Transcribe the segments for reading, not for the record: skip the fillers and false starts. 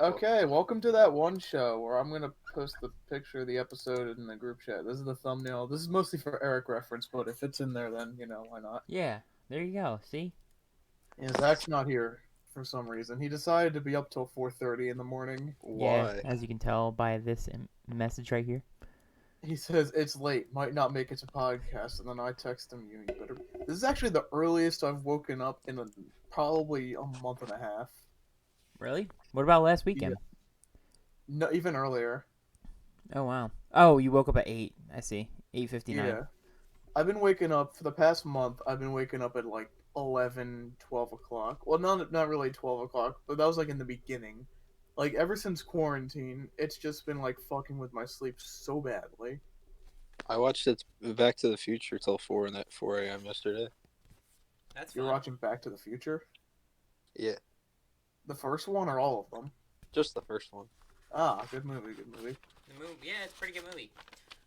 Okay, welcome to that one show where I'm gonna post the picture of the episode in the group chat. This is the thumbnail. This is mostly for Eric reference, but if it's in there, then why not? Yeah, there you go. See? Yeah, Zach's not here for some reason. He decided to be up till 4:30 in the morning. Yeah, Why? as you can tell by this message right here. He says it's late, might not make it to podcast, and then I text him, you better. This is actually the earliest I've woken up in probably a month and a half. Really? What about last Yeah, weekend? no, even earlier. Oh wow. Oh, you woke up at 8. I see. 8:59. Yeah. I've been waking up for the past month. I've been waking up at like 11, 12 o'clock. Well, not really 12 o'clock, but that was like in the beginning. Like ever since quarantine, it's just been like fucking with my sleep so badly. I watched it Back to the Future till 4 a.m. yesterday. That's You're fun. watching Back to the Future, Yeah, the first one or all of them? just the first one. Ah, good movie, good movie. The movie, yeah, it's a pretty good movie.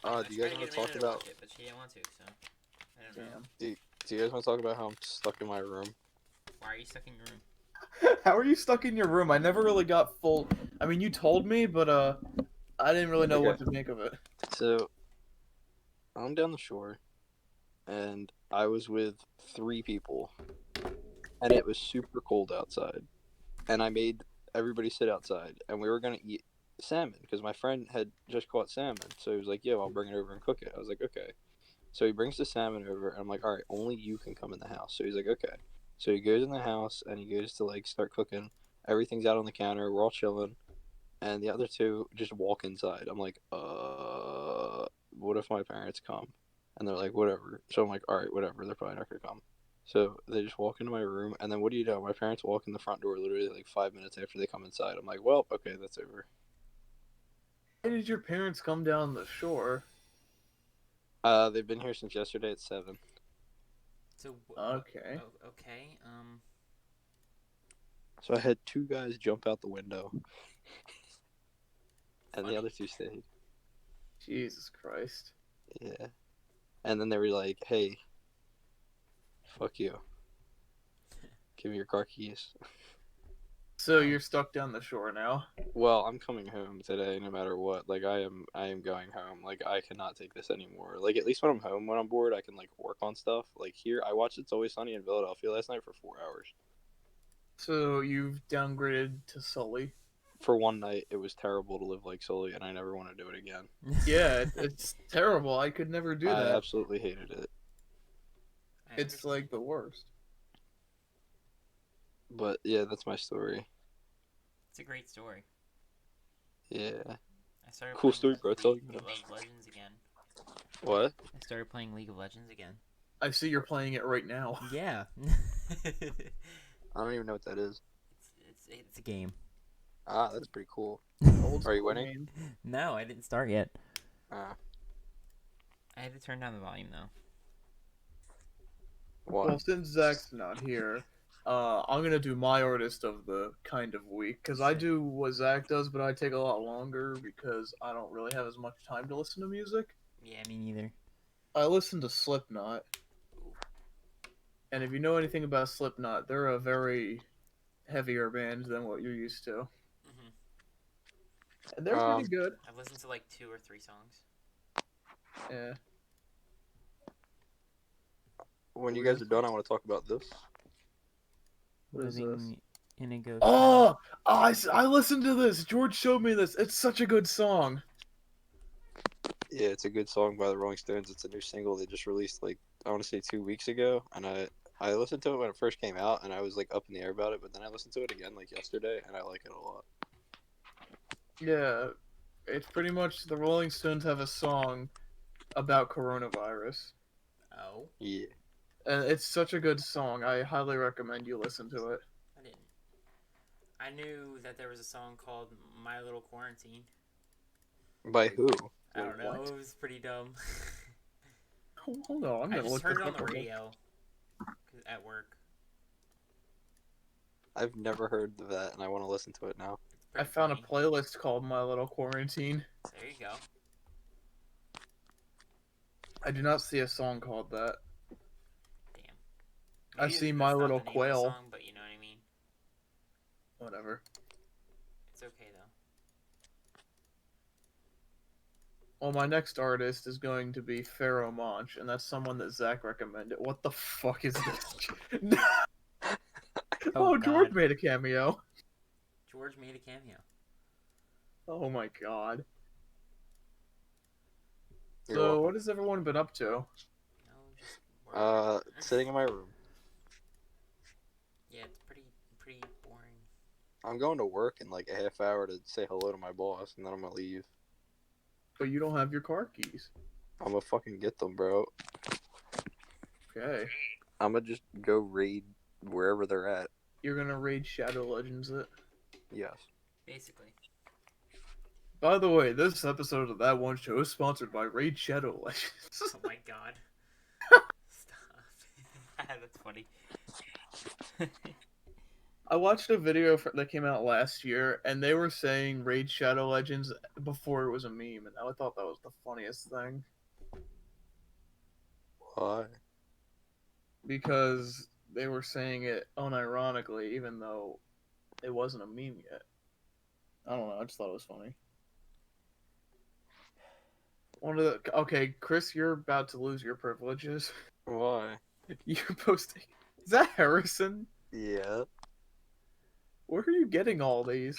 Do you guys want to talk about? Watch it, but she didn't want to, so I don't know. Damn. Do you guys want to talk about how I'm stuck in my room? Why are you stuck in your room? How are you stuck in your room? I never really got full. I mean, you told me, but I didn't really know what to make of it. So I'm down the shore, and I was with 3 people, and it was super cold outside, and I made everybody sit outside, and we were gonna eat salmon because my friend had just caught salmon, so he was like, "Yo, I'll bring it over and cook it." I was like, "Okay." So he brings the salmon over, and I'm like, "All right, only you can come in the house." So he's like, "Okay." So he goes in the house and he goes to like start cooking. Everything's out on the counter. We're all chilling, and the other two just walk inside. I'm like, what if my parents come? And they're like, whatever. So I'm like, all right, whatever. They're probably not gonna come. So they just walk into my room, and then what do you know? My parents walk in the front door literally like 5 minutes after they come inside. I'm like, well, okay, that's over. Why did your parents come down the shore? They've been here since yesterday at 7. So Okay. okay. So I had 2 guys jump out the window, and Funny. the other 2 stayed. Jesus Christ. Yeah. And then they were like, hey, fuck you. Give me your car keys. So you're stuck down the shore now. Well, I'm coming home today no matter what. Like I am going home. Like I cannot take this anymore. Like at least when I'm home, when I'm bored, I can like work on stuff. Like here, I watched It's Always Sunny in Philadelphia last night for 4 hours. So you've downgraded to Sully. For one night, it was terrible to live like Sully, and I never want to do it again. Yeah, it's terrible. I could never do I that. absolutely hated it. It's like the worst. But yeah, that's my story. It's a great story. Yeah. I started Cool playing story, bro. Tell League me. of Legends again. What? I started playing League of Legends again. I see you're playing it right now. Yeah. I don't even know what that is. It's a game. Ah, that's pretty cool. Old Are you school winning? game. No, I didn't start yet. Ah, I had to turn down the volume though. why? Well, since Zach's not here, I'm gonna do my artist of the kind of week because I do what Zach does, but I take a lot longer because I don't really have as much time to listen to music. Yeah, Me neither. I listen to Slipknot, and if you know anything about Slipknot, they're a very heavier band than what you're used to, and they're pretty good. I've listened to like 2 or 3 songs. Yeah. When you guys are done, I want to talk about this. What is this? Living in a ghost. Oh, I listened to this. George showed me this. It's such a good song. Yeah, it's a good song by the Rolling Stones. It's a new single they just released, like, I want to say 2 weeks ago. And I listened to it when it first came out, and I was, like, up in the air about it. But then I listened to it again, like, yesterday, and I like it a lot. Yeah, it's pretty much the Rolling Stones have a song about coronavirus. Oh, Yeah. And it's such a good song. I highly recommend you listen to it. I didn't. I knew that there was a song called My Little Quarantine. By who? I don't know. What? It was pretty dumb. Hold on, I'm I gonna just look heard this it on up the real quick. radio at work. I've never heard of that, and I want to listen to it now. It's I pretty found a funny. playlist called My Little Quarantine. There you go. I do not see a song called that. Damn. I Maybe see that's My not Little the name of the Quail. song, but you know what I mean. Whatever. It's okay though. Well, my next artist is going to be Pharaoh Monch, and that's someone that Zach recommended. What the fuck is this? Oh, George God. made a cameo. George made a cameo. Oh my god. You're So, welcome. what has everyone been up to? No, just work. Sitting in my room. Yeah, it's pretty boring. I'm going to work in like a half hour to say hello to my boss, and then I'm gonna leave. But you don't have your car keys. I'm gonna fucking get them, bro. Okay. I'm gonna just go raid wherever they're at. You're gonna raid Shadow Legends it. Yes. Basically. By the way, this episode of That One Show is sponsored by Raid Shadow Legends. Oh my god. Stop. That's funny. I watched a video that came out last year, and they were saying Raid Shadow Legends before it was a meme, and I thought that was the funniest thing. Why? Because they were saying it unironically, even though it wasn't a meme yet. I don't know, I just thought it was funny. Okay, Chris, you're about to lose your privileges. Why? You're posting. Is that Harrison? Yeah. Where are you getting all these?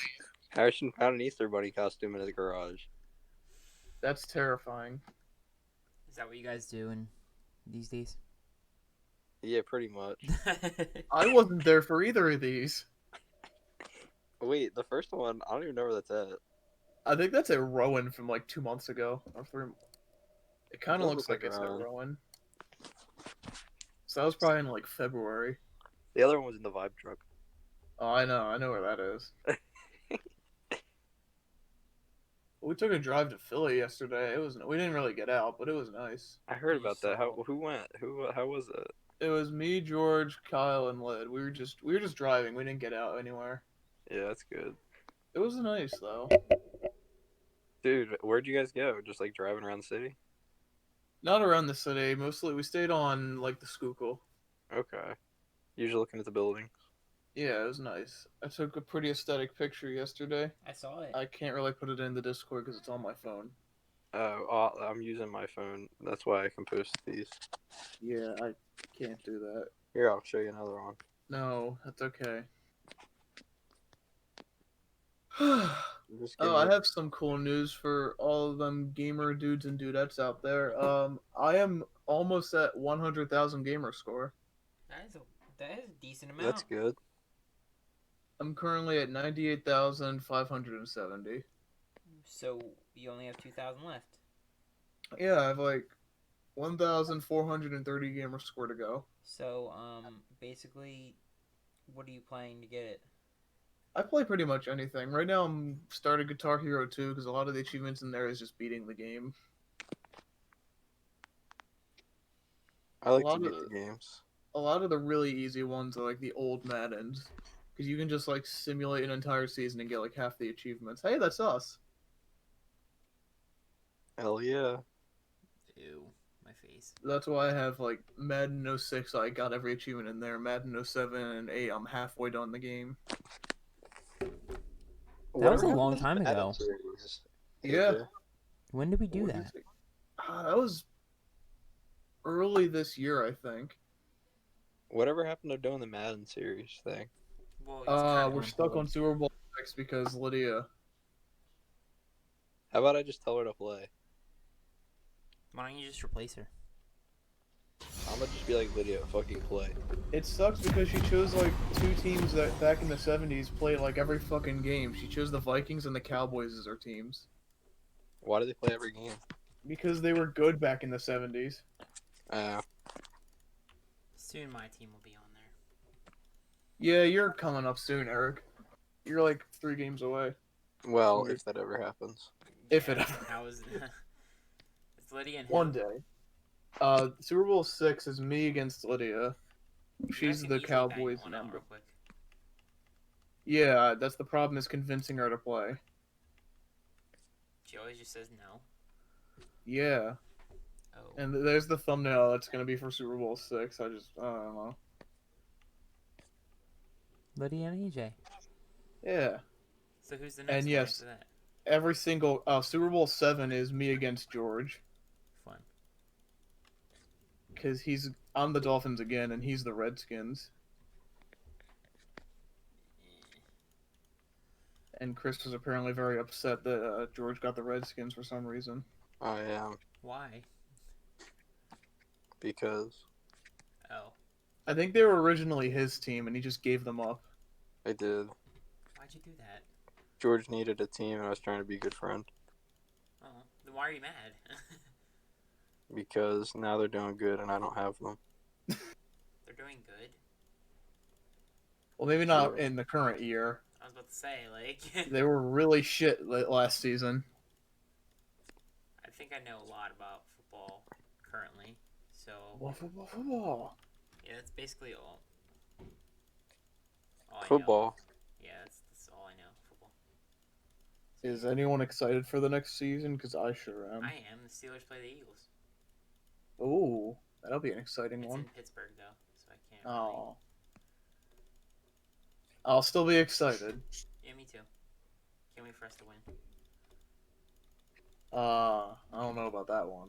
Harrison found an Easter Bunny costume in his garage. That's terrifying. Is that what you guys do in these days? Yeah, pretty much. I wasn't there for either of these. Wait, the first one, I don't even know where that's at. I think that's a Rowan from like 2 months ago. Or 3. It kind of does looks look like like it's a Rowan. Rowan. So that was probably in like February. The other one was in the vibe truck. Oh, I know where that is. We took a drive to Philly yesterday. We didn't really get out, but it was nice. I heard You about that. saw- Who went? How was it? It was me, George, Kyle, and Lid. We were just driving. We didn't get out anywhere. Yeah, that's good. It was nice though. Dude, where'd you guys go? Just like driving around the city? Not around the city. Mostly we stayed on like the Schuylkill. Okay. Usually looking at the building. Yeah, it was nice. I took a pretty aesthetic picture yesterday. I saw it. I can't really put it in the Discord because it's on my phone. I'm using my phone. That's why I can post these. Yeah, I can't do that. Here, I'll show you another one. No, that's okay. Just Oh, give I me have some cool news for all of them gamer dudes and dudettes out there. I am almost at 100,000 gamer score. That is a decent amount. That's good. I'm currently at 98,570. So you only have 2,000 left. Yeah, I have like 1,430 gamer score to go. So basically, what are you playing to get it? I play pretty much anything. Right now I'm starting Guitar Hero 2 because a lot of the achievements in there is just beating the game. I like A to lot beat of- the games. A lot of the really easy ones are like the old Maddens. Because you can just like simulate an entire season and get like half the achievements. Hey, that's us. Hell yeah. Ew, my face. That's why I have like Madden 06, I got every achievement in there. Madden 07 and 8, I'm halfway done the game. That was a Whatever long happened to time the Madden ago. series, Yeah. AJ? When did we do What did you that? say? That was early this year, I think. Whatever happened to doing the Madden series thing? Well, it's kind of We're stuck on Super Bowl 6 because Lydia. How about I just tell her to play? Why don't you just replace her? I'm gonna just be like, Lydia, fucking play. It sucks because she chose like 2 teams that back in the 70s played like every fucking game. She chose the Vikings and the Cowboys as her teams. Why do they play every game? Because they were good back in the 70s. Soon my team will be on there. Yeah, you're coming up soon, Eric. You're like 3 games away. Well, if that ever happens. If it Yeah, ever. How is it's Lydia and One who? day. Super Bowl 6 is me against Lydia. You She's guys can the easily bang Cowboys one out member. real quick. Yeah, that's the problem is convincing her to play. She always just says no. Yeah. Oh. And there's the thumbnail that's gonna be for Super Bowl 6. I don't know. Lydia and AJ. Yeah. So who's the next And one yes, after that? every single Super Bowl 7 is me against George Fun. because I'm the Dolphins again and he's the Redskins. And Chris was apparently very upset that George got the Redskins for some reason. I am Why? because Oh, I think they were originally his team and he just gave them up. I did. why'd you do that? George needed a team, and I was trying to be a good friend. Oh, then why are you mad? Because now they're doing good, and I don't have them. They're doing good. Well, maybe not True. in the current year. I was about to say, like, They were really shit last season. I think I know a lot about football currently. So, Football. yeah, that's basically all I know. Football. Yeah, that's all I know. Football. Is anyone excited for the next season? Because I sure am. I am. The Steelers play the Eagles. Oh, that'll be an exciting It's one. in Pittsburgh, though, so I can't really... Oh. I'll still be excited. Yeah, me too. Can't wait for us to win. I don't know about that one.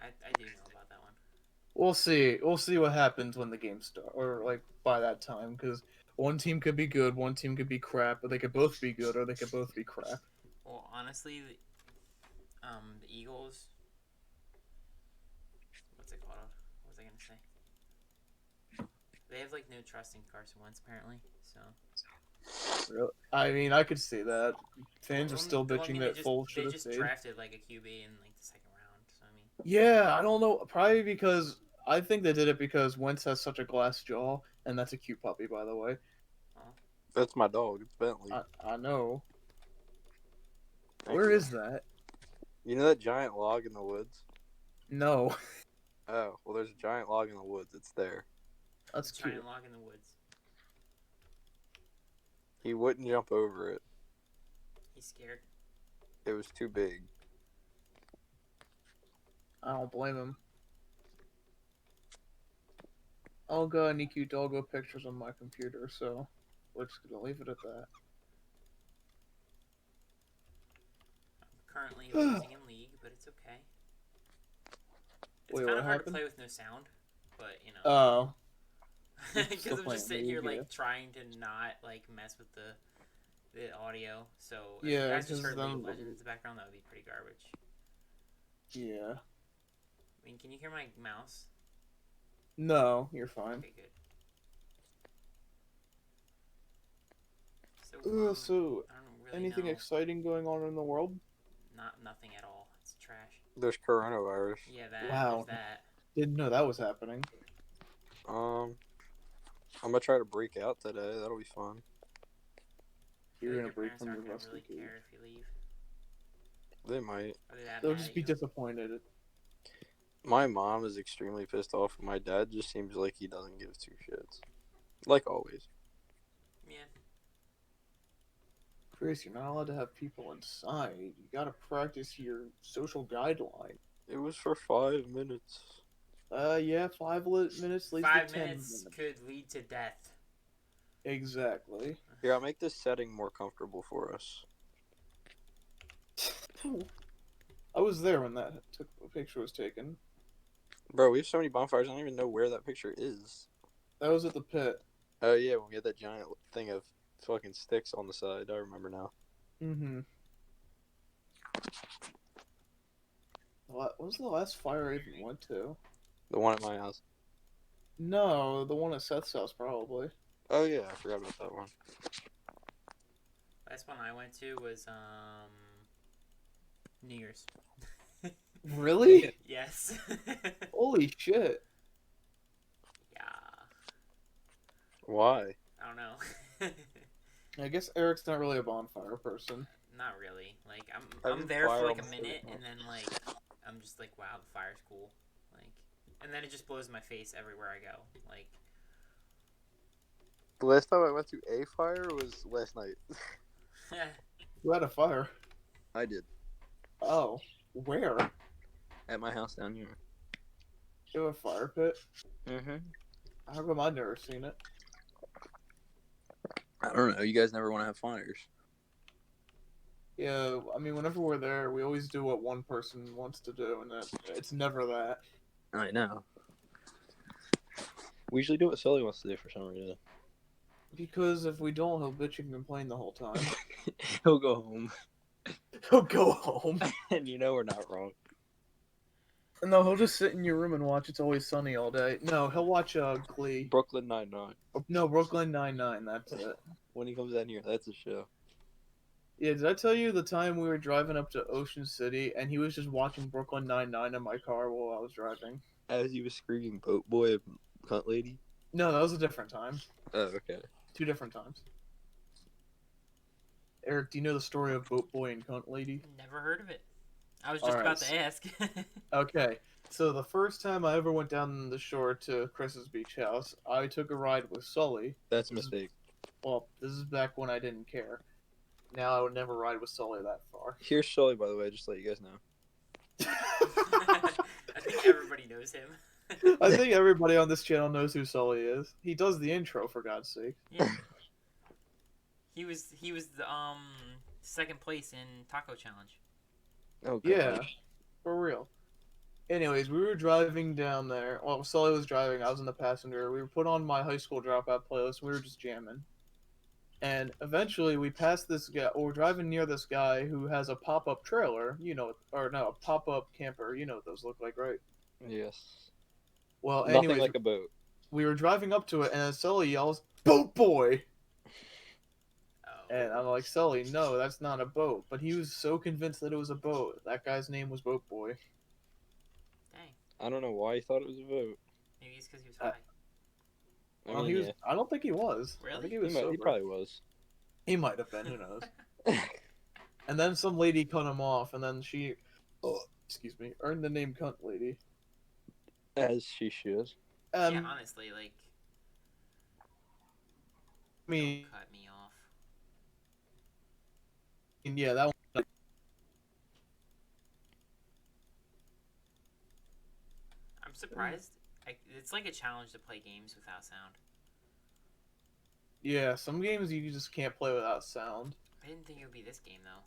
I do know about that one. We'll see. We'll see what happens when the game starts, or like by that time, because one team could be good, one team could be crap, but they could both be good, or they could both be crap. Well, honestly, the Eagles... What's it called? What was I going to say? They have, like, no trust in Carson Wentz, apparently, so... Really? I mean, I could see that. Fans are still Well, I bitching mean, that Foles they should have just stayed. drafted, like, a QB in, like, the second round, so, I mean... Yeah, I don't know. Probably because I think they did it because Wentz has such a glass jaw, and that's a cute puppy, by the way. Well, That's my dog. It's Bentley. I know. Thank Where you. is that? You know that giant log in the woods? No, Oh, well, there's a giant log in the woods. It's there. that's a cute. giant log in the woods. He wouldn't jump over it. He's scared. It was too big. I don't blame him. I'll go and cute doggo pictures on my computer, so we're just gonna leave it at that. I'm currently losing in league, but it's okay. It's Wait, kind what of hard happened? to play with no sound, but, you know... Oh, Because still I'm playing just sitting here, League, yeah. like, trying to not, like, mess with the audio. So if Yeah, you guys just 'cause heard League of then- Legends in the background, that would be pretty garbage. yeah. I mean, can you hear my mouse? No, you're fine. Okay, good. So, So, I don't really anything know. exciting going on in the world? Nothing at all. It's trash. There's coronavirus. Yeah, that. Wow. There's that. Didn't know that was happening. I'm gonna try to break out today. That'll be fun. I feel You're like gonna your break parents from aren't your gonna rusty really cage. care if you leave. They might. Are they that They'll mad just at be you? disappointed. My mom is extremely pissed off. My dad just seems like he doesn't give two shits. Like always. Yeah. Chris, you're not allowed to have people inside. You gotta practice your social guideline. It was for 5 minutes. Yeah, 5 minutes leads 5 to 10 minutes could lead to death. Exactly. Here, I'll make this setting more comfortable for us. I was there when that picture was taken. Bro, we have so many bonfires, I don't even know where that picture is. That was at the pit. Oh, yeah, when we had that giant thing of fucking sticks on the side. I remember now. Mm-hmm. What was the last fire I even went to? The one at my house. No, the one at Seth's house, probably. Oh, yeah, I forgot about that one. Last one I went to was New Year's. Really? Yes. Holy shit. Yeah. Why? I don't know. I guess Eric's not really a bonfire person. Not really. Like I I'm would there for fire like a on the minute, first and then like I'm just like, wow, the fire's cool. Like, and then it just blows my face everywhere I go. Like, The last time I went to a fire was last night. Who had a fire? I did. Oh, where? At my house down here. You have a fire pit? Mm-hmm. How come I've never seen it? I don't know. You guys never want to have flyers. Yeah, I mean, whenever we're there, we always do what one person wants to do, and it's never that. I know. We usually do what Sully wants to do for some reason. Because if we don't, he'll bitch and complain the whole time. He'll go home, He'll go home. and you know we're not wrong. No, he'll just sit in your room and watch It's Always Sunny all day. No, he'll watch Glee. Brooklyn Nine-Nine. No, Brooklyn Nine-Nine, that's it. When he comes down here, that's a show. Yeah, did I tell you the time we were driving up to Ocean City and he was just watching Brooklyn Nine-Nine in my car while I was driving? As he was screaming "boat boy" and "cunt lady." No, that was a different time. Oh, okay. 2 different times. Eric, do you know the story of Boat Boy and Cunt Lady? Never heard of it. I was just Alright, about to ask. Okay, so the first time I ever went down the shore to Chris's beach house, I took a ride with Sully. That's a mistake. Well, this is back when I didn't care. Now I would never ride with Sully that far. Here's Sully, by the way, just to let you guys know. I think everybody knows him. I think everybody on this channel knows who Sully is. He does the intro, for God's sake. Yeah. He was the second place in Taco Challenge. Oh, God. Yeah, for real. Anyways, we were driving down there. Well, Sully was driving. I was in the passenger. We put on my high school dropout playlist. We were just jamming. And eventually, we passed this guy. Or we're driving near this guy who has a pop-up trailer. You know, or no, a pop-up camper. You know what those look like, right? Yes. Well, Nothing anyways, like a boat. we were driving up to it, and then Sully yells, "Boat boy!" Oh. And I'm like, Sully, no, that's not a boat. But he was so convinced that it was a boat. That guy's name was Boat Boy. Dang. I don't know why he thought it was a boat. Maybe it's because he was high. I Well, mean, he was. yeah. I don't think he was. I Really? think he was He sober. probably was. He might have been. Who knows? And then some lady cut him off, and then she, excuse me, earned the name Cunt Lady. As she should. Yeah, honestly, like, I mean, don't cut me off. yeah, that one. I'm surprised. It's like a challenge to play games without sound. Yeah, some games you just can't play without sound. I didn't think it would be this game though.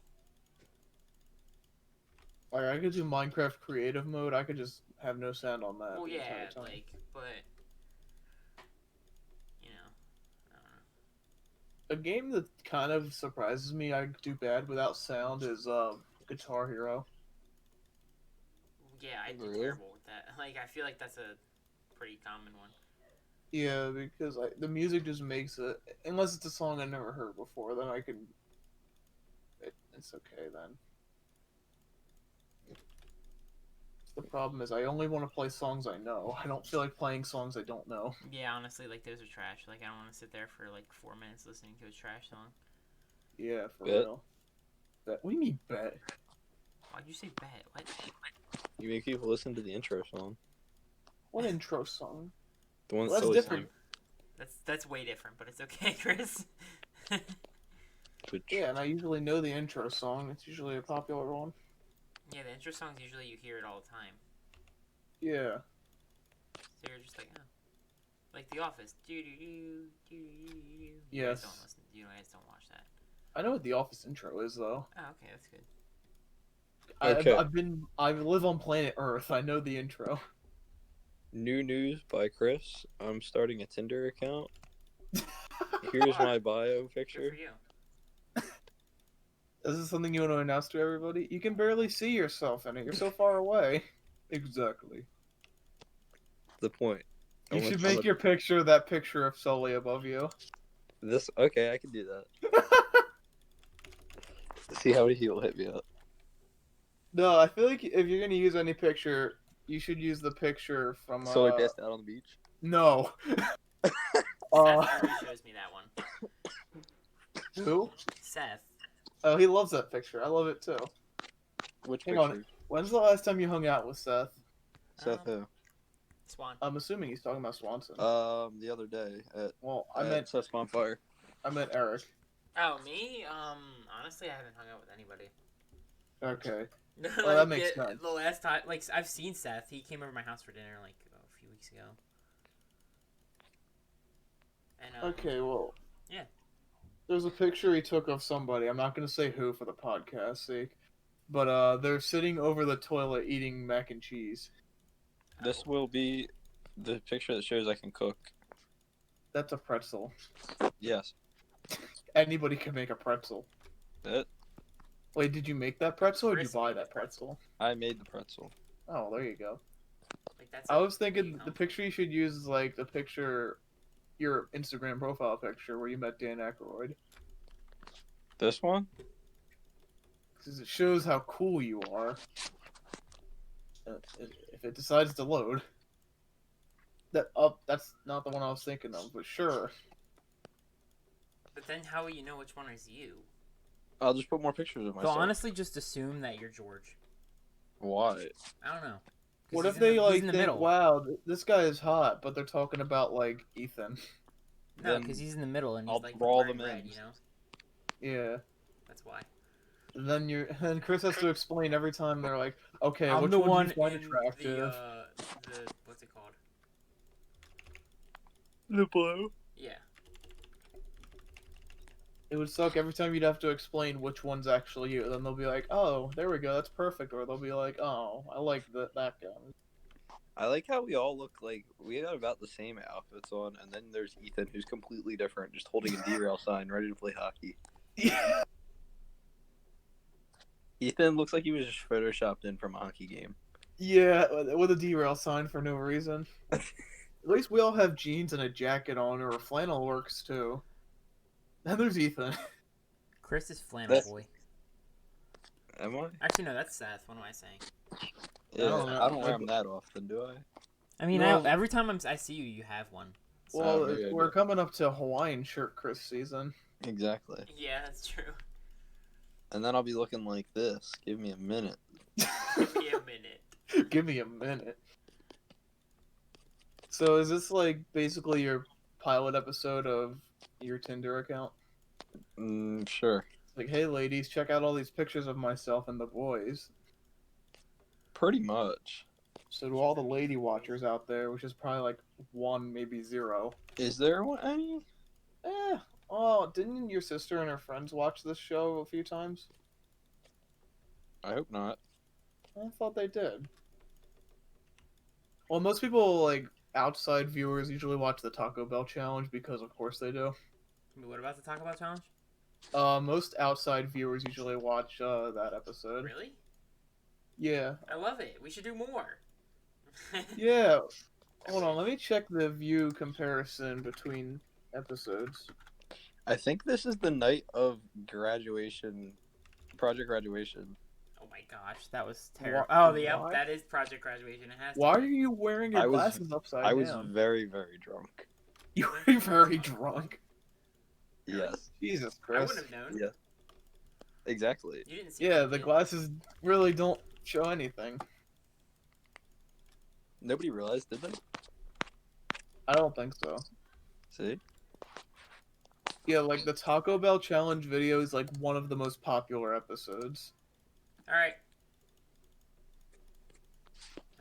Like I could do Minecraft creative mode. I could just have no sound on that. Well, the yeah, entire time. like, but you know, I don't know. A game that kind of surprises me I do bad without sound is Guitar Hero. Yeah, I do Really? terrible with that. Like, I feel like that's a pretty common one. Yeah, because the music just makes it. Unless it's a song I never heard before, then I can. It's okay then. The problem is I only want to play songs I know. I don't feel like playing songs I don't know. Yeah, honestly, like those are trash. Like, I don't want to sit there for like 4 minutes listening to a trash song. Yeah, for Bet. real. What do you mean bet? Why'd you say bet? What? You make people listen to the intro song. What intro song? The one Well, that's Sully different. sang. That's way different, but it's okay, Chris. Which, Yeah, and I usually know the intro song. It's usually a popular one. Yeah, the intro songs usually you hear it all the time. Yeah. So you're just like, oh, like The Office. You Yes. guys don't listen. You guys don't watch that. I know what the Office intro is though. Oh, okay, that's good. Okay. I live on planet Earth. I know the intro. New news by Chris. I'm starting a Tinder account. Here's my bio Good picture. for you. Is this something you want to announce to everybody? You can barely see yourself in it. You're so far away. Exactly. The point. You I want- should I'm make your picture that picture of Sully above you. This okay? I can do that. See how he will hit me up. No, I feel like if you're gonna use any picture, you should use the picture from. So I passed out on the beach. No. Seth always shows me that one. Who? Seth. Oh, he loves that picture. I love it too. Which Hang picture? on. When's the last time you hung out with Seth? Seth who? Swan. I'm assuming he's talking about Swanson. The other day at Well, I meant Seth's Bonfire. Eric. Oh, me? Honestly, I haven't hung out with anybody. Okay. Like, Well, that makes sense. The last time, like, I've seen Seth. He came over to my house for dinner, like, a few weeks ago. And, Okay, well. Yeah. There's a picture he took of somebody. I'm not gonna say who for the podcast's sake, but they're sitting over the toilet eating mac and cheese. This will be the picture that shows I can cook. That's a pretzel. Yes. Anybody can make a pretzel. That Wait, did you make that pretzel or did you Chris buy made the that pretzel? I made the pretzel. Oh, there you go. Like that's. I like, was where you thinking come the from. picture you should use is like the picture, your Instagram profile picture where you met Dan Aykroyd. This one? Because it shows how cool you are. If it decides to load. That's not the one I was thinking of, but sure. But then, how will you know which one is you? I'll just put more pictures of So myself. honestly, just assume that you're George. Why? I don't know. 'Cause What he's if in they the, like he's in the think, middle? wow, this guy is hot, but they're talking about like Ethan? No, Then because he's in the middle and he's I'll like draw Wearing them red, in. you know. Yeah. That's why. And Chris has to explain every time they're like, okay, I'm which the one do one you find In attractive? the what's it called? The blue. Yeah. It would suck every time you'd have to explain which one's actually you. Then they'll be like, oh, there we go, that's perfect. Or they'll be like, oh, I like that guy. I like how we all look like we got about the same outfits on, and then there's Ethan who's completely different, just holding a derail sign, ready to play hockey. Yeah. Ethan looks like he was just photoshopped in from a hockey game. Yeah, with a derail sign for no reason. At least we all have jeans and a jacket on, or a flannel works too. Then there's Ethan. Chris is flannel That's- boy. Am I? Actually, no, that's Seth. What am I saying? Yeah, don't know. I don't wear them that often, do I? I mean, Well- every time I see you, you have one. So. Well, maybe I we're do. coming up to Hawaiian shirt Chris season. Exactly. Yeah, that's true. And then I'll be looking like this. Give me a minute. Give me a minute. Give me a minute. So is this like basically your pilot episode of your Tinder account? Sure. Like, hey ladies, check out all these pictures of myself and the boys. Pretty much. So to all the lady watchers out there, which is probably like 1, maybe 0. Is there one any? Oh, didn't your sister and her friends watch this show a few times? I hope not. I thought they did. Well, most people, like, outside viewers usually watch the Taco Bell challenge because of course they do. What about the Taco Bell challenge? Most outside viewers usually watch that episode. Really? Yeah. I love it. We should do more. Yeah. Hold on, let me check the view comparison between episodes. I think this is the night of graduation, project graduation. Oh my gosh. That was terrible. Wha- Oh, yeah. why? That is Project Graduation. It has to Why are be. you wearing your I was- glasses upside I was down? very, very drunk. You were very drunk. Yes. Jesus I Christ. wouldn't have known. Yeah. Exactly. You didn't see Yeah, it, the did you? glasses really don't show anything. Nobody realized, did they? I don't think so. See? Yeah, like the Taco Bell challenge video is like one of the most popular episodes. All right.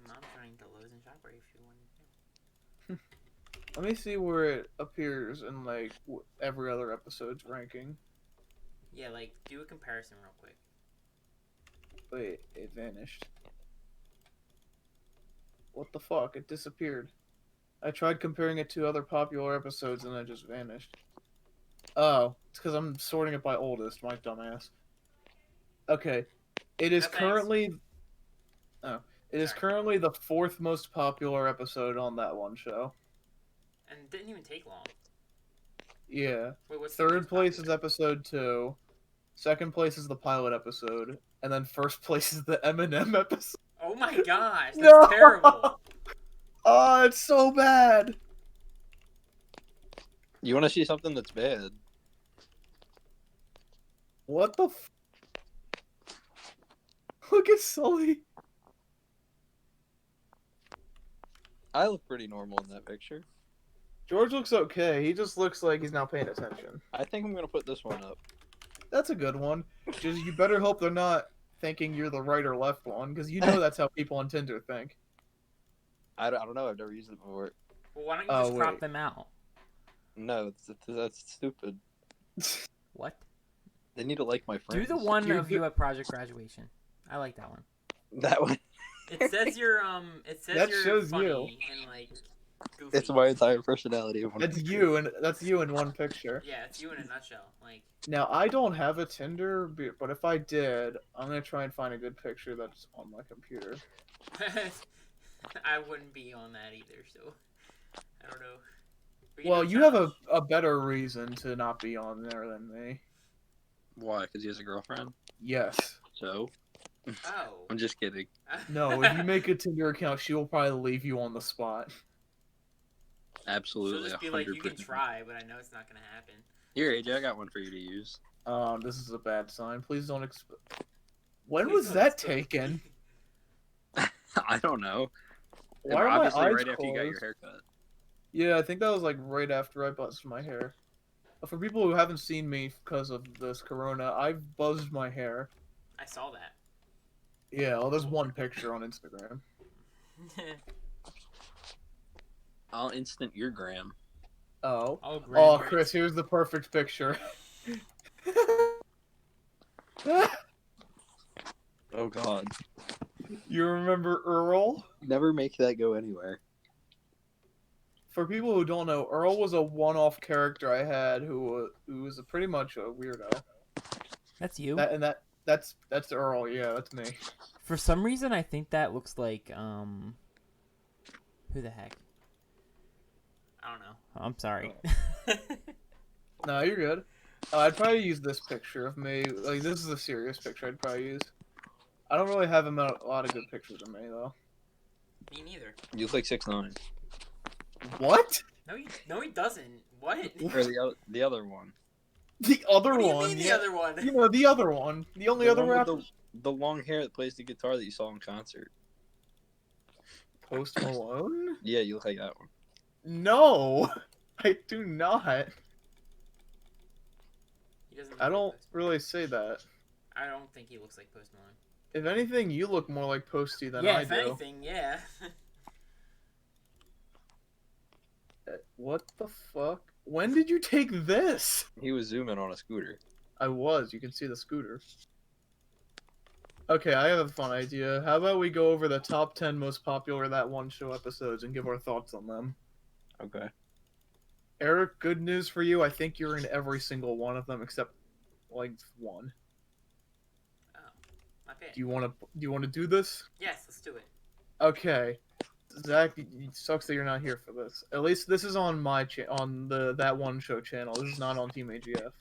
My mom's running to Lowe's and ShopRite if you want to. Let me see where it appears in like every other episode's ranking. Yeah, like do a comparison real quick. Wait, it vanished. What the fuck? It disappeared. I tried comparing it to other popular episodes and it just vanished. Oh, it's because I'm sorting it by oldest, my dumbass. Okay. It is No thanks. currently... Oh. It is Sorry. currently the 4th most popular episode on that one show. And it didn't even take long. Yeah. Wait, what's the 3rd most place is popular? episode 2. 2nd place is the pilot episode. And then 1st place is the Eminem episode. Oh my gosh, that's No! terrible. Oh, it's so bad! You want to see something that's bad? What the f... Look at Sully. I look pretty normal in that picture. George looks okay. He just looks like he's not paying attention. I think I'm gonna put this one up. That's a good one. Just you better hope they're not thinking you're the right or left one, because you know that's how people on Tinder think. I don't know. I've never used it before. Well, why don't you Oh, just wait. Crop them out. No, that's stupid. What? They need to like my Do friends. the one Dude, of you at Project Graduation. I like that one. That one. It says you're That you're shows funny you. and like goofy. It's my entire personality. That's you, and that's you in one picture. Yeah, it's you in a nutshell. Like Now I don't have a Tinder, but if I did, I'm gonna try and find a good picture that's on my computer. I wouldn't be on that either, so I don't know. But, Well, know, you have Josh, a better reason to not be on there than me. Why? Because he has a girlfriend. Yes. So Oh. I'm just kidding. No, if you make a Tinder account, she will probably leave you on the spot. She'll Absolutely, just be like, you can 100%. try, but I know it's not gonna happen. Here, AJ, I got one for you to use. This is a bad sign. Please don't When Please was don't that explain. taken? I don't know. Why are my Obviously, eyes right after you got your closed? haircut. Yeah, I think that was like right after I buzzed my hair. For people who haven't seen me because of this corona, I've buzzed my hair. I saw that. Yeah, well, there's one picture on Instagram. I'll instant your gram. Oh. Oh, Oh, Chris, here's the perfect picture. Oh God. You remember Earl? Never make that go anywhere. For people who don't know, Earl was a one-off character I had who was pretty much a weirdo. That's you. That's Earl. Yeah, that's me. For some reason, I think that looks like who the heck? I don't know. I'm sorry. No, you're good. I'd probably use this picture of me. Like, this is a serious picture I'd probably use. I don't really have a lot of good pictures of me, though. Me neither. You look like 6'9". What? No, he doesn't. What? Or the other one. The other What do you one? mean the Yeah. other one? You know, the other one. The only The other one with rapper. the long hair that plays the guitar that you saw in concert. Post Malone? Yeah, you look like that one. No, I do not. He doesn't. I Look don't like Post really say that. I don't think he looks like Post Malone. If anything, you look more like Posty than Yeah, I if do. anything, yeah. What the fuck? When did you take this? He was zooming on a scooter. I was. You can see the scooter. Okay, I have a fun idea. How about we go over the top 10 most popular That One Show episodes and give our thoughts on them? Okay. Eric, good news for you. I think you're in every single one of them except like one. Okay. Do you want to do this? Yes, let's do it. Okay. Zach, it sucks that you're not here for this. At least this is on my on the That One Show channel. This is not on Team AGF.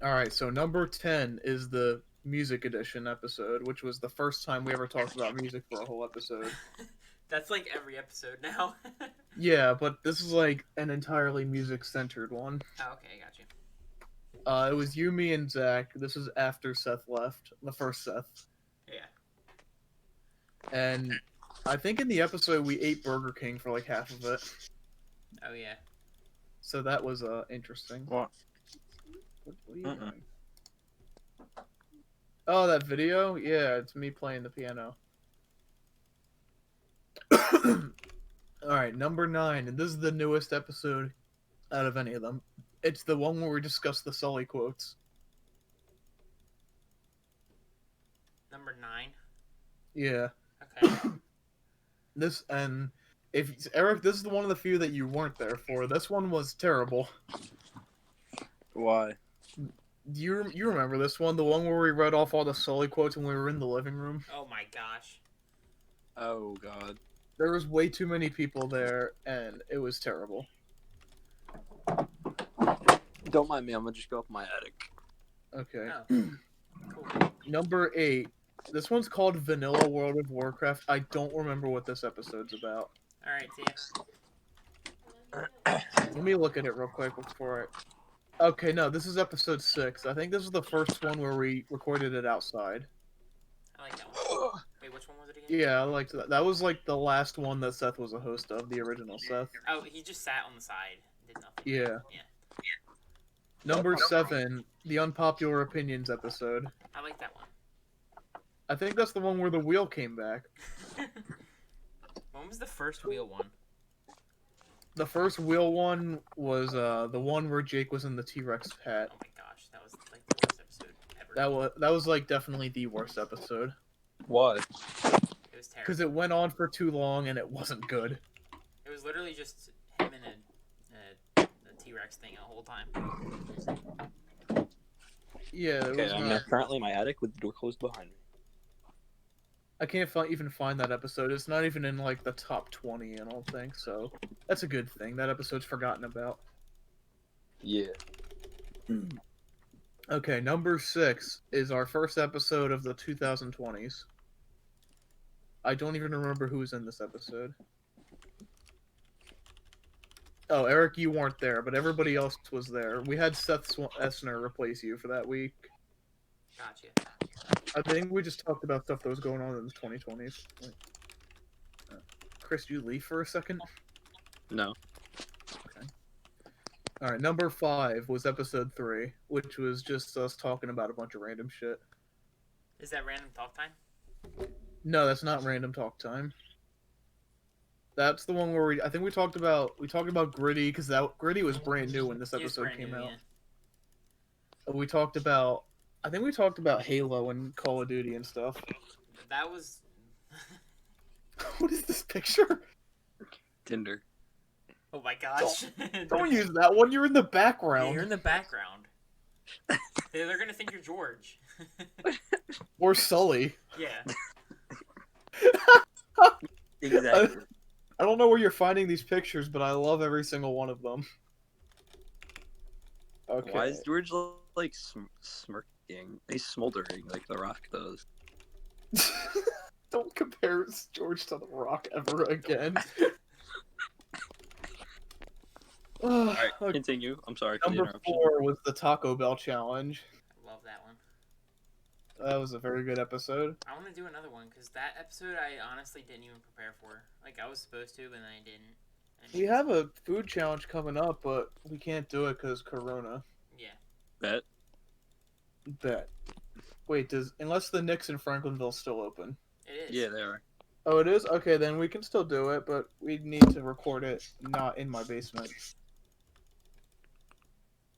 All right, so number 10 is the music edition episode, which was the first time we ever talked about music for a whole episode. That's like every episode now. Yeah, but this is like an entirely music-centered one. Oh, okay, I got you. It was you, me, and Zach. This is after Seth left, the first Seth. Yeah. And I think in the episode we ate Burger King for like half of it. Oh yeah. So that was interesting. What? What are you doing? Oh, that video? Yeah, it's me playing the piano. Alright, number 9, and this is the newest episode out of any of them. It's the one where we discuss the Sully quotes. Number 9. Yeah. Okay. This, and if Eric, this is one of the few that you weren't there for. This one was terrible. Why? Do you remember this one? The one where we read off all the Sully quotes when we were in the living room? Oh my gosh. Oh God. There was way too many people there, and it was terrible. Don't mind me. I'm gonna just go up my attic. Okay. Oh. Cool. Number 8. This one's called Vanilla World of Warcraft. I don't remember what this episode's about. All right, see ya. Let me look at it real quick before I... Okay, no, this is episode 6. I think this is the first one where we recorded it outside. I like that one. Wait, which one was it again? Yeah, I liked that. That was like the last one that Seth was a host of, the original Seth. Oh, he just sat on the side, did nothing. Yeah. Yeah. Number 7, the Unpopular Opinions episode. I like that one. I think that's the one where the wheel came back. When was the first wheel one? The first wheel one was the one where Jake was in the T-Rex hat. Oh my gosh, that was like the worst episode ever. That was like definitely the worst episode Why? It was terrible. because it went on for too long and it wasn't good. It was literally just him and a T-Rex thing the whole time. Yeah, it Okay, was I'm not. currently in my attic with the door closed behind me. I can't even find that episode. It's not even in like the top 20, I don't think. So that's a good thing. That episode's forgotten about. Yeah. Okay, number 6 is our first episode of the 2020s. I don't even remember who was in this episode. Oh, Eric, you weren't there, but everybody else was there. We had Seth Essner replace you for that week. Gotcha. I think we just talked about stuff that was going on in the 2020s. Chris, you leave for a second? No. Okay. Alright, number 5 was episode 3, which was just us talking about a bunch of random shit. Is that random talk time? No, that's not random talk time. That's the one where I think we talked about Gritty, because that Gritty was brand new when this He was episode brand came new, out. yeah. We talked about I think we talked about Halo and Call of Duty and stuff. That was. What is this picture? Tinder. Oh my gosh. Don't use that one. You're in the Yeah, background. you're in the background. They're gonna think you're George. Or Sully. Yeah. Exactly. I don't know where you're finding these pictures, but I love every single one of them. Okay. Why is George like smirking? He's smoldering like The Rock does. Don't compare George to The Rock ever again. All right, continue. I'm sorry for the Number interruption. 4 was the Taco Bell challenge. I love that one. That was a very good episode. I want to do another one because that episode I honestly didn't even prepare for. Like I was supposed to, but then I didn't. We have a food challenge coming up, but we can't do it because Corona. Yeah. Bet. Wait, unless the Knicks in Franklinville's still open? It is. Yeah, they are. Oh, it is? Okay, then we can still do it, but we need to record it not in my basement.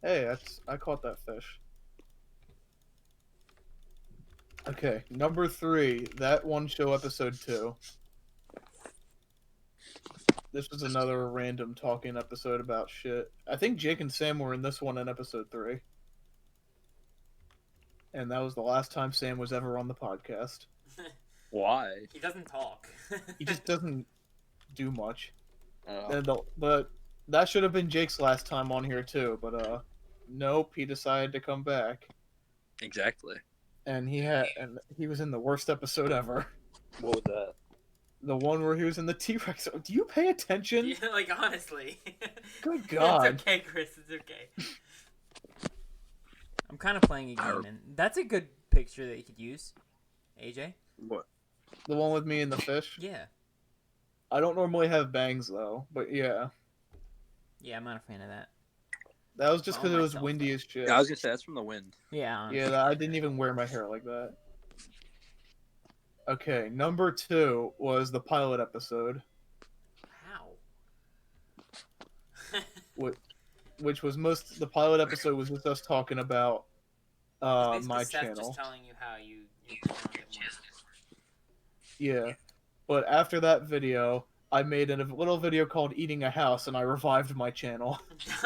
Hey, I caught that fish. Okay, number 3, That One Show episode 2. This was another random talking episode about shit. I think Jake and Sam were in this one in episode 3. And that was the last time Sam was ever on the podcast. Why? He doesn't talk. He just doesn't do much. Oh. But that should have been Jake's last time on here too, but nope, he decided to come back. Exactly. And he was in the worst episode ever. What was that? The one where he was in the T-Rex. Do you pay attention? Yeah, like honestly. Good God. It's okay, Chris. It's okay. I'm kind of playing a game, and that's a good picture that you could use. AJ? What? The one with me and the fish? Yeah. I don't normally have bangs though, but yeah. Yeah, I'm not a fan of that. That was just because Oh, it was myself, windy though. as shit. Yeah, I was gonna say that's from the wind. Yeah, honestly. Yeah, I didn't even wear my hair like that. Okay, number 2 was the pilot episode, How? which was the pilot episode was just us talking about It's my basically Seth channel. just telling you how you plan on getting more. Yeah, but after that video, I made a little video called "Eating a House," and I revived my channel.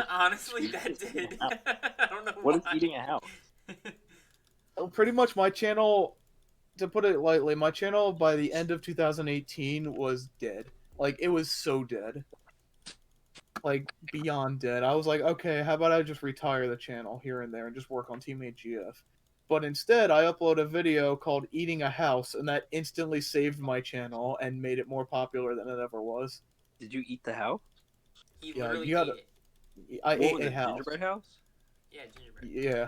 Honestly, that did. I don't know What is why. eating a house? Pretty much, my channel, to put it lightly, my channel by the end of 2018 was dead. Like, it was so dead. Like, beyond dead. I was like, okay, how about I just retire the channel here and there and just work on Team AGF? But instead, I uploaded a video called Eating a House, and that instantly saved my channel and made it more popular than it ever was. Did you eat the house? He Yeah, literally you gotta- ate it. I What ate was a it, house. gingerbread house? Yeah, gingerbread. Yeah.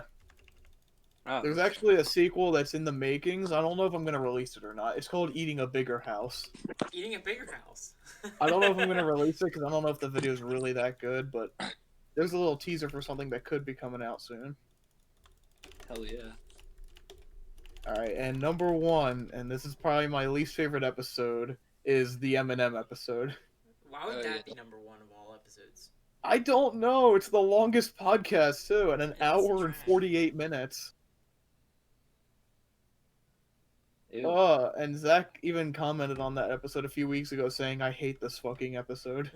Oh. There's actually a sequel that's in the makings. I don't know if I'm going to release it or not. It's called Eating a Bigger House. Eating a bigger house. I don't know if I'm going to release it because I don't know if the video is really that good, but there's a little teaser for something that could be coming out soon. Hell yeah. Alright, and number 1, and this is probably my least favorite episode, is the Eminem episode. Why would Oh, that yeah. be number one of all episodes. I don't know. It's the longest podcast too, and an It's hour and trash. 48 minutes. Ew. And Zach even commented on that episode a few weeks ago saying, I hate this fucking episode.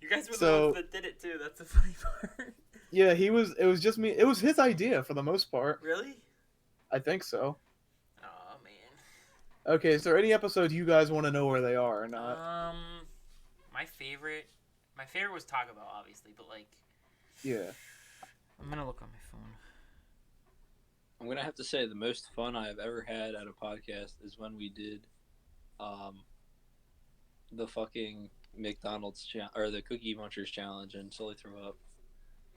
You guys were the So- ones that did it too. That's the funny part. Yeah, it was just me. It was his idea for the most part. Really? I think so. Oh man. Okay, is there any episodes you guys want to know where they are or not? My favorite was Taco Bell, obviously, but like, Yeah. I'm gonna look on my phone. I'm gonna have to say the most fun I have ever had at a podcast is when we did, the fucking McDonald's or the Cookie Munchers challenge and slowly threw up.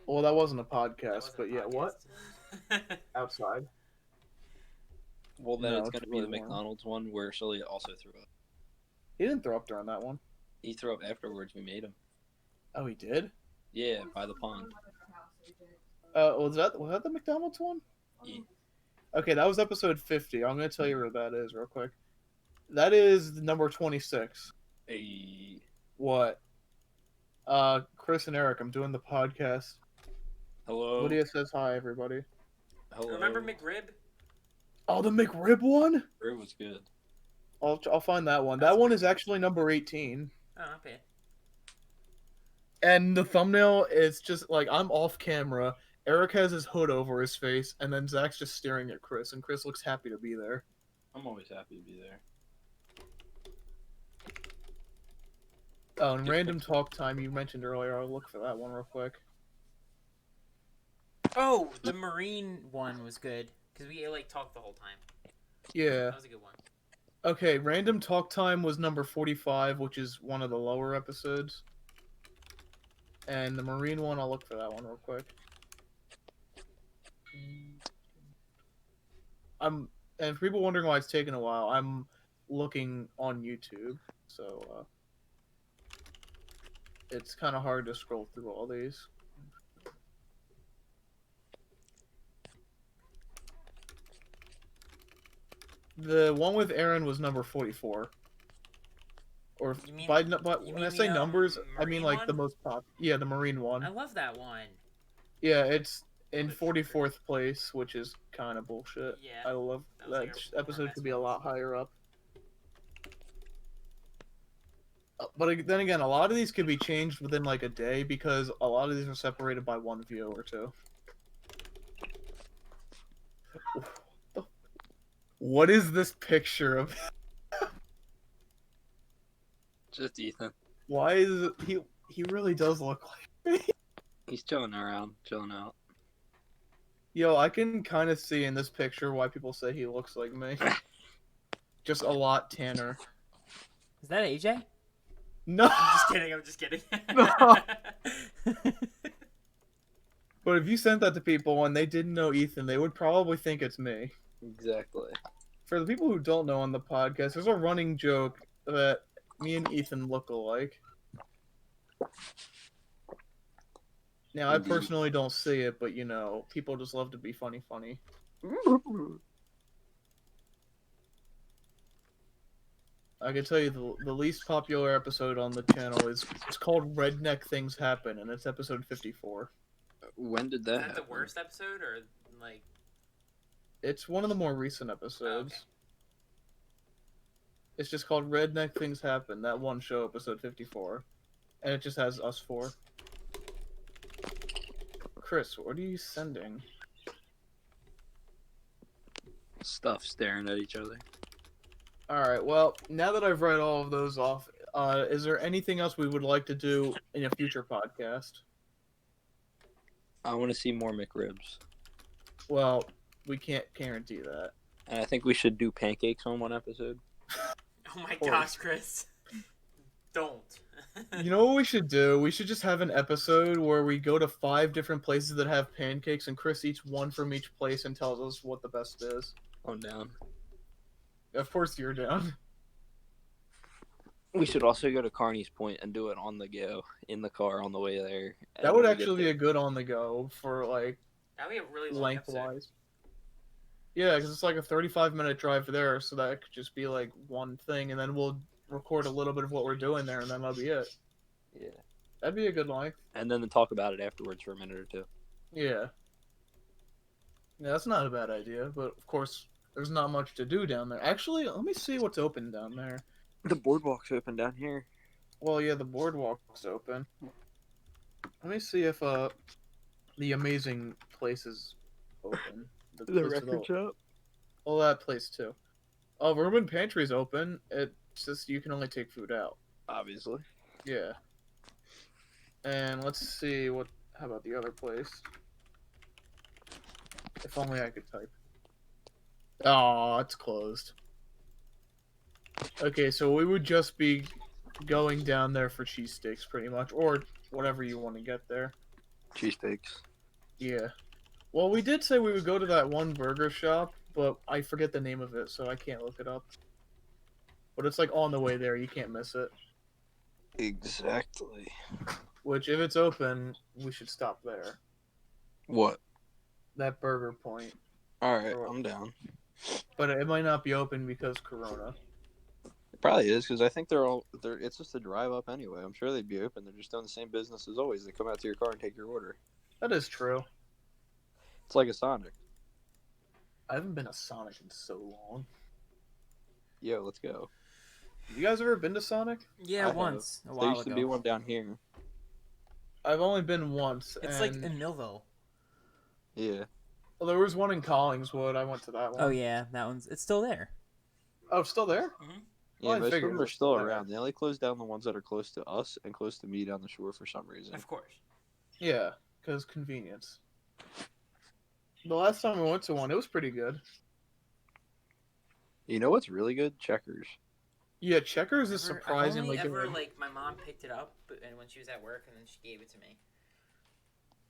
Well, that wasn't a That podcast, wasn't but a yeah, what? podcast. Outside. Well, then No, it's it's gonna really be the warm. McDonald's one where Sully also threw up. He didn't throw up during that one. He threw up afterwards. We made him. Oh, he did? Yeah, by the pond. Was that the McDonald's one? Yeah. Okay, that was episode 50. I'm gonna tell you where that is real quick. That is number 26. Hey. What? Chris and Eric, I'm doing the podcast. Hello. Lydia says hi, everybody. Hello. Remember McRib? Oh, the McRib one? It was good. I'll find that one. That's That one pretty is good. actually number 18. Oh, not bad. And the thumbnail is just like I'm off camera. Eric has his hood over his face, and then Zach's just staring at Chris, and Chris looks happy to be there. I'm always happy to be there. Oh, and random talk time you mentioned earlier. I'll look for that one real quick. Oh, the Marine one was good because we like talked the whole time. Yeah. That was a good one. Okay, random talk time was number 45, which is one of the lower episodes. And the Marine one, I'll look for that one real quick. And for people wondering why it's taking a while, I'm looking on YouTube, so it's kind of hard to scroll through all these. The one with Aaron was number 44. Or You mean- by you when mean I say the, numbers, I mean Marine like one? the most pop. Yeah, the Marine one. I love that one. Yeah, it's in 44th place, which is kind of bullshit. Yeah. I love That was that like our episode best could be a ones. lot higher up. But then again, a lot of these could be changed within like a day because a lot of these are separated by one view or two. What is this picture of? Just Ethan. Why is it, he really does look like me. He's chilling around, chilling out. Yo, I can kind of see in this picture why people say he looks like me. Just a lot tanner. Is that AJ? No. I'm just kidding. No. But if you sent that to people and they didn't know Ethan, they would probably think it's me. Exactly. For the people who don't know on the podcast, there's a running joke that me and Ethan look alike. Now, I Indeed. personally don't see it, but you know, people just love to be funny. I can tell you the least popular episode on the channel is it's called Redneck Things Happen, and it's episode 54. When did that Is that the happen? worst episode or like? It's one of the more recent episodes. Okay. It's just called Redneck Things Happen, that one show, episode 54. And it just has us four. Chris, what are you sending? Stuff staring at each other. Alright, well, now that I've read all of those off, is there anything else we would like to do in a future podcast? I want to see more McRibs. Well, we can't guarantee that. And I think we should do pancakes on one episode. Oh my course. gosh, Chris! Don't. You know what we should do? We should just have an episode where we go to 5 different places that have pancakes, and Chris eats one from each place and tells us what the best is. On down. Of course you're down. We should also go to Carney's Point and do it on the go in the car on the way there. That would actually be a good on the go for like That'd be a really long episode. lengthwise. Yeah, because it's like a 35-minute drive there, so that could just be like one thing, and then we'll record a little bit of what we're doing there, and then that'll be it. Yeah. That'd be a good length. And then talk about it afterwards for a minute or two. Yeah. Yeah, that's not a bad idea, but of course, there's not much to do down there. Actually, let me see what's open down there. The boardwalk's open down here. Well, yeah, the boardwalk's open. Let me see if the amazing place is open. The place with shop. all that place too. Oh, room and pantry's open. It's just you can only take food out. Obviously. Yeah. And let's see what. How about the other place? If only I could type. Oh, it's closed. Okay, so we would just be going down there for cheesesteaks, pretty much, or whatever you want to get there. Cheesesteaks. Yeah. Well, we did say we would go to that one burger shop, but I forget the name of it, so I can't look it up. But it's like on the way there, you can't miss it. Exactly. Which, if it's open, we should stop there. What? That burger point. Alright, I'm down. But it might not be open because Corona. It probably is, because I think it's just a drive up anyway. I'm sure they'd be open. They're just doing the same business as always. They come out to your car and take your order. That is true. It's like a Sonic. I haven't been a Sonic in so long. Yo, let's go. You guys ever been to Sonic? Yeah, I have. once a There while used to ago. be one down here. I've only been once. It's and... like in Millville. Yeah. Well, there was one in Collingswood. I went to that one. Oh yeah, that one's. It's still there. Oh, it's still there? Yeah, Well, I most of figured them it are was still there. around. They only close down the ones that are close to us and close to me down the shore for some reason. Of course. Yeah, because convenience. The last time we went to one, it was pretty good. You know what's really good? Checkers. Yeah, Checkers is I've surprisingly only ever good. like my mom picked it up, and when she was at work, and then she gave it to me.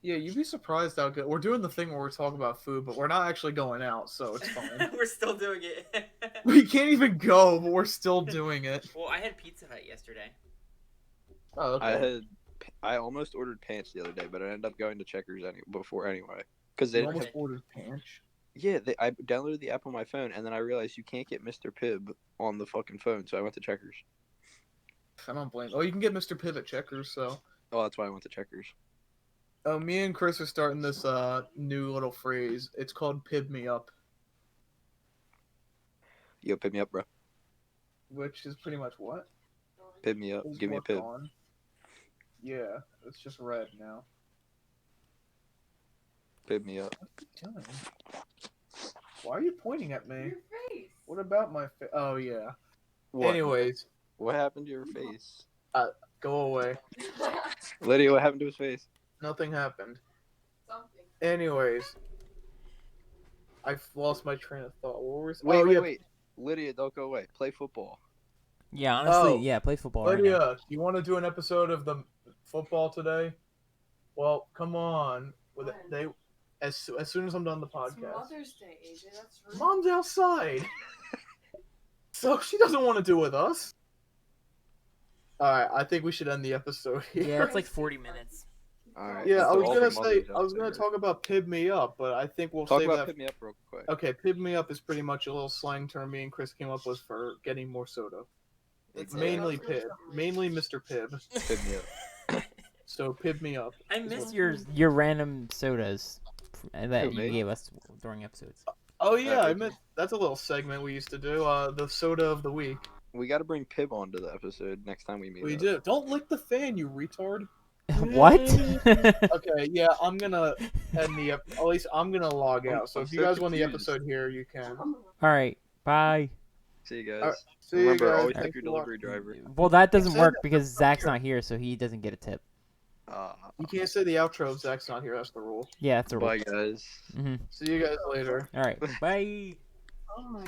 Yeah, you'd be surprised how good. We're doing the thing where we're talking about food, but we're not actually going out, so it's fine. We're still doing it. We can't even go, but we're still doing it. Well, I had Pizza Hut yesterday. Oh, okay. I almost ordered pants the other day, but I ended up going to Checkers before anyway. Because they You didn't almost have, ordered Panch. yeah, I downloaded the app on my phone, and then I realized you can't get Mr. Pibb on the fucking phone, so I went to Checkers. I don't blame. Oh, you can get Mr. Pibb at Checkers, so. Oh, that's why I went to Checkers. Oh, me and Chris are starting this new little phrase. It's called "Pib Me Up," Yo, pick me up, bro. which is pretty much what? Pick me up. Is Give me a what's pib. on. Yeah, it's just red now. Pick me up. What are you doing? Why are you pointing at me? Your face. What about my face? Oh yeah. What? Anyways, What happened to your face? go away. Lydia, what happened to his face? Nothing happened. Something. Anyways, I've lost my train of thought. What were we? Wait, oh, wait, yeah. wait. Lydia, don't go away. Play football. Yeah, honestly, Oh. yeah, play football right now. Lydia, you want to do an episode of the football today? Well, come on. With When? as soon as I'm done the It's podcast. Mother's Day, AJ. That's rude. Mom's outside, so she doesn't want to do it with us. All right, I think we should end the episode here. Yeah, it's like 40 minutes. All right. Yeah, I so was all gonna the say mothers I was out gonna there. talk about "Pib Me Up," but I think we'll Talk save about that. pick me up real quick. Okay, "Pib Me Up" is pretty much a little slang term me and Chris came up with for getting more soda. It's Mainly Pib, mainly Mr. Pib. Pick me up. So "Pib Me Up." I is miss what- your random sodas that Who, you me? gave us during episodes. Oh yeah, I Okay. meant that's a little segment we used to do. The soda of the week. We got to bring Pib onto the episode next time we meet. We up. do. Don't lick the fan, you retard. What? Okay, yeah, I'm gonna end the at least I'm gonna log out. So I'm if you so guys want the confused. episode here, you can. All right, bye. See you guys. Alright, See Remember, you guys. always Thanks tip your for watching. delivery driver. Well, that doesn't Say work that. because Zach's not here, so he doesn't get a tip. You can't say the outro if Zach's not here. That's the rule. Yeah, that's a rule. Bye, guys. Mm-hmm. See you guys later. All right, bye. Oh my